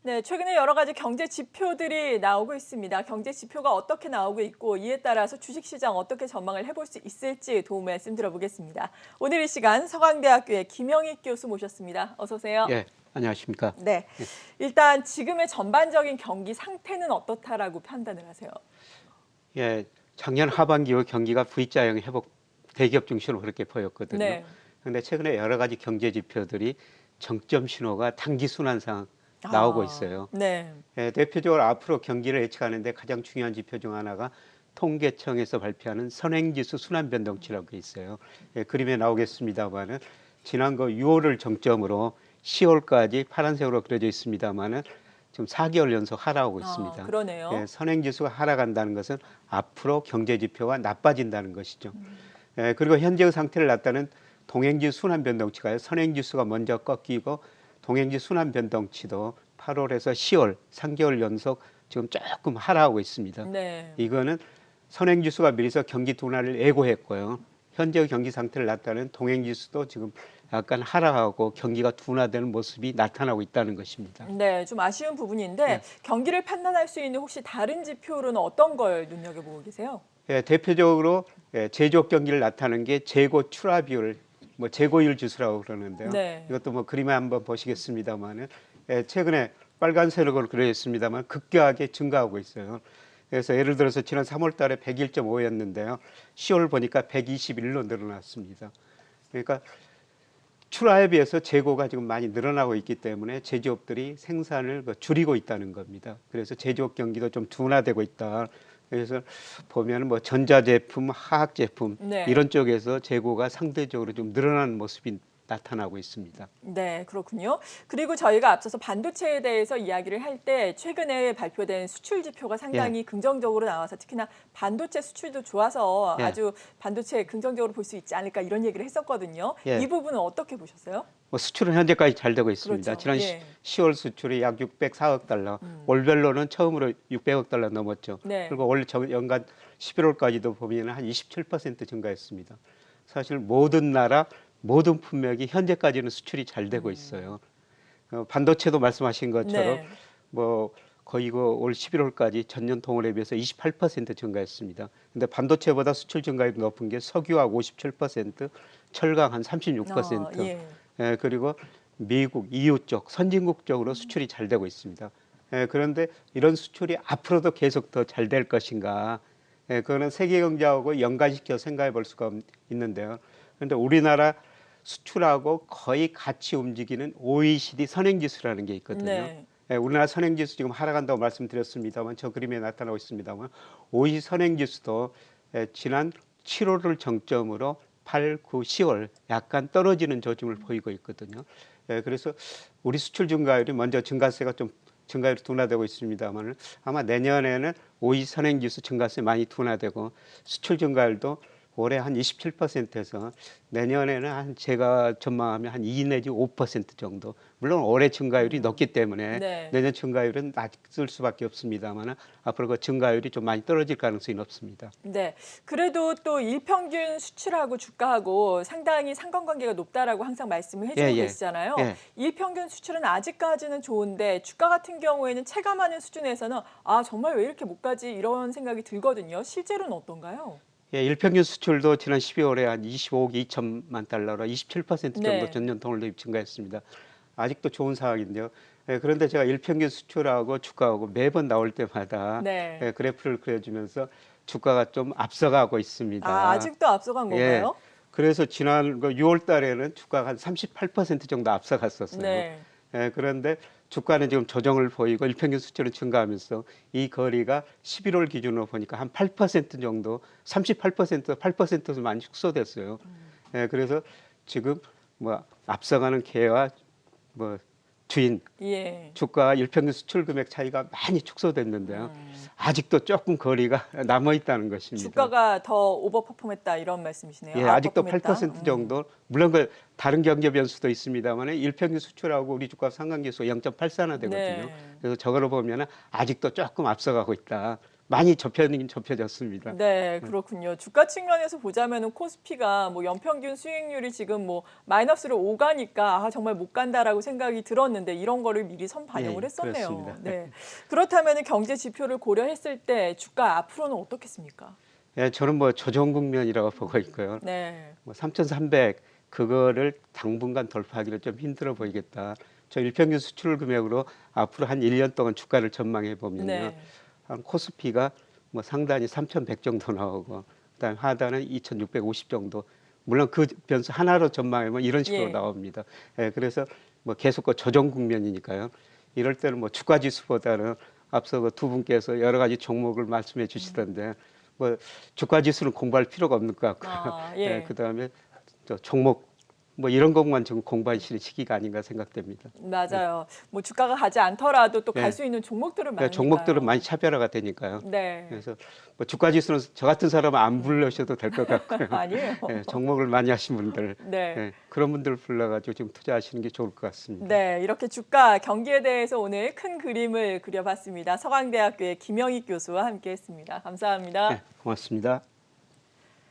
네, 최근에 여러 가지 경제 지표들이 나오고 있습니다. 경제 지표가 어떻게 나오고 있고 이에 따라서 주식시장 어떻게 전망을 해볼 수 있을지 도움 말씀 들어보겠습니다. 오늘 이 시간 서강대학교의 김영익 교수 모셨습니다. 어서 오세요. 예, 안녕하십니까. 네, 예, 일단 지금의 전반적인 경기 상태는 어떻다라고 판단을 하세요? 예, 작년 하반기 후 경기가 V자형 회복 대기업 중심으로 그렇게 보였거든요. 네. 그런데 최근에 여러 가지 경제 지표들이 정점 신호가 단기 순환상 나오고 아, 있어요. 네. 예, 대표적으로 앞으로 경기를 예측하는데 가장 중요한 지표 중 하나가 통계청에서 발표하는 선행지수 순환변동치라고 있어요. 예, 그림에 나오겠습니다만은 지난 거 6월을 정점으로 10월까지 파란색으로 그려져 있습니다만은 지금 4개월 연속 하락하고 아, 있습니다. 그러네요. 예, 선행지수가 하락한다는 것은 앞으로 경제지표가 나빠진다는 것이죠. 예, 그리고 현재의 상태를 나타내는 동행지수 순환변동치가요. 선행지수가 먼저 꺾이고 동행지수 순환변동치도 8월에서 10월 3개월 연속 지금 조금 하락하고 있습니다. 네. 이거는 선행지수가 미리서 경기 둔화를 예고했고요. 현재의 경기 상태를 나타내는 동행지수도 지금 약간 하락하고 경기가 둔화되는 모습이 나타나고 있다는 것입니다. 네, 좀 아쉬운 부분인데 예, 경기를 판단할 수 있는 혹시 다른 지표로는 어떤 걸 눈여겨보고 계세요? 예, 대표적으로 제조업 경기를 나타내는 게 재고 출하 비율, 뭐 재고율 지수라고 그러는데요. 네. 이것도 뭐 그림에 한번 보시겠습니다만은 최근에 빨간색으로 그려 있습니다만 급격하게 증가하고 있어요. 그래서 예를 들어서 지난 3월달에 101.5였는데요. 10월 보니까 121로 늘어났습니다. 그러니까 출하에 비해서 재고가 지금 많이 늘어나고 있기 때문에 제조업들이 생산을 줄이고 있다는 겁니다. 그래서 제조업 경기도 좀 둔화되고 있다. 그래서 보면 뭐 전자제품, 화학제품 네. 이런 쪽에서 재고가 상대적으로 좀 늘어나는 모습이 나타나고 있습니다. 네, 그렇군요. 그리고 저희가 앞서서 반도체에 대해서 이야기를 할 때 최근에 발표된 수출 지표가 예, 상당히 긍정적으로 나와서 특히나 반도체 수출도 좋아서 예, 아주 반도체 긍정적으로 볼 수 있지 않을까 이런 얘기를 했었거든요. 이 예. 부분은 어떻게 보셨어요? 뭐 수출은 현재까지 잘 되고 있습니다. 그렇죠. 지난 예. 10월 수출이 약 604억 달러, 월별로는 처음으로 600억 달러 넘었죠. 네. 그리고 올 연간 11월까지도 보면 한 27% 증가했습니다. 사실 모든 나라, 모든 품목이 현재까지는 수출이 잘 되고 있어요. 반도체도 말씀하신 것처럼 네. 뭐 거의 올 11월까지 전년 동월에 비해서 28% 증가했습니다. 근데 반도체보다 수출 증가율이 높은 게 석유화학 57%, 철강 한 아, 36%, 예. 그리고 미국, EU 쪽, 선진국 쪽으로 수출이 잘 되고 있습니다. 그런데 이런 수출이 앞으로도 계속 더 잘 될 것인가? 그거는 세계 경제하고 연관시켜 생각해 볼 수가 있는데요. 그런데 우리나라 수출하고 거의 같이 움직이는 OECD 선행지수라는 게 있거든요. 네. 우리나라 선행지수 지금 하락한다고 말씀드렸습니다만 저 그림에 나타나고 있습니다만 OECD 선행지수도 지난 7월을 정점으로 8, 9, 10월 약간 떨어지는 조짐을 보이고 있거든요. 그래서 우리 수출 증가율이 먼저 증가세가 좀 증가율이 둔화되고 있습니다만 아마 내년에는 OECD 선행지수 증가세 많이 둔화되고 수출 증가율도 올해 한 27%에서 내년에는 한 제가 전망하면 한 2 내지 5% 정도. 물론 올해 증가율이 높기 때문에 네. 내년 증가율은 낮을 수밖에 없습니다만 앞으로 그 증가율이 좀 많이 떨어질 가능성이 높습니다. 네. 그래도 또 일평균 수출하고 주가하고 상당히 상관관계가 높다라고 항상 말씀을 예, 해주고 예, 계시잖아요. 예. 일평균 수출은 아직까지는 좋은데 주가 같은 경우에는 체감하는 수준에서는 아, 정말 왜 이렇게 못 가지 이런 생각이 들거든요. 실제로는 어떤가요? 예, 일평균 수출도 지난 12월에 한 25억 2천만 달러로 27% 정도 네. 전년 동월 대비 증가했습니다. 아직도 좋은 상황인데요. 그런데 제가 일평균 수출하고 주가하고 매번 나올 때마다 네. 그래프를 그려주면서 주가가 좀 앞서가고 아, 있습니다. 아직도 앞서간 예. 건가요? 그래서 지난 6월 달에는 주가가 한 38% 정도 앞서갔었어요. 네. 그런데 주가는 지금 조정을 보이고 일평균 수치는 증가하면서 이 거리가 11월 기준으로 보니까 한 8% 정도, 38%, 8%도 많이 축소됐어요. 그래서 지금 뭐 앞서가는 개와 뭐 주인 예. 주가 일평균 수출 금액 차이가 많이 축소됐는데요. 아직도 조금 거리가 남아 있다는 것입니다. 주가가 더 오버퍼폼했다 이런 말씀이시네요. 예, 아직도 아웃퍼폼했다. 8% 정도. 물론 그 다른 경제 변수도 있습니다만 일평균 수출하고 우리 주가 상관계수가 0.84나 되거든요. 네. 그래서 저거로 보면 아직도 조금 앞서가고 있다. 많이 접혀졌습니다. 네, 그렇군요. 주가 측면에서 보자면은 코스피가 뭐 연평균 수익률이 지금 뭐 마이너스로 오가니까 정말 못 간다라고 생각이 들었는데 이런 거를 미리 선반영을 예, 했었네요. 그렇습니다. 네. 그렇다면은 경제 지표를 고려했을 때 주가 앞으로는 어떻겠습니까? 예, 저는 뭐 조정 국면이라고 보고 있고요. 네. 뭐 3,300 그거를 당분간 돌파하기는 좀 힘들어 보이겠다. 저 일평균 수출 금액으로 앞으로 한 1년 동안 주가를 전망해 보면요. 네. 한 코스피가 뭐 상단이 3,100 정도 나오고 그다음에 하단은 2,650 정도. 물론 그 변수 하나로 전망하면 이런 식으로 예. 나옵니다. 예, 그래서 뭐 계속 그 조정 국면이니까요. 이럴 때는 뭐 주가 지수보다는 앞서 그 두 분께서 여러 가지 종목을 말씀해 주시던데 뭐 주가 지수는 공부할 필요가 없는 것 같고요. 아, 예, 예. 그다음에 저 종목 뭐 이런 것만 지금 공부하시는 시기가 아닌가 생각됩니다. 맞아요. 뭐 주가가 가지 않더라도 또 갈 예, 수 있는 종목들은 그러니까 종목들은 많이 많으니까요. 차별화가 되니까요. 네. 그래서 뭐 주가 지수는 저 같은 사람은 안 불러셔도 될 것 같고요. 아니에요. 예, 종목을 많이 하신 분들, 네. 예, 그런 분들 불러가지고 지금 투자하시는 게 좋을 것 같습니다. 네, 이렇게 주가 경기에 대해서 오늘 큰 그림을 그려봤습니다. 서강대학교의 김영익 교수와 함께했습니다. 감사합니다. 예, 고맙습니다.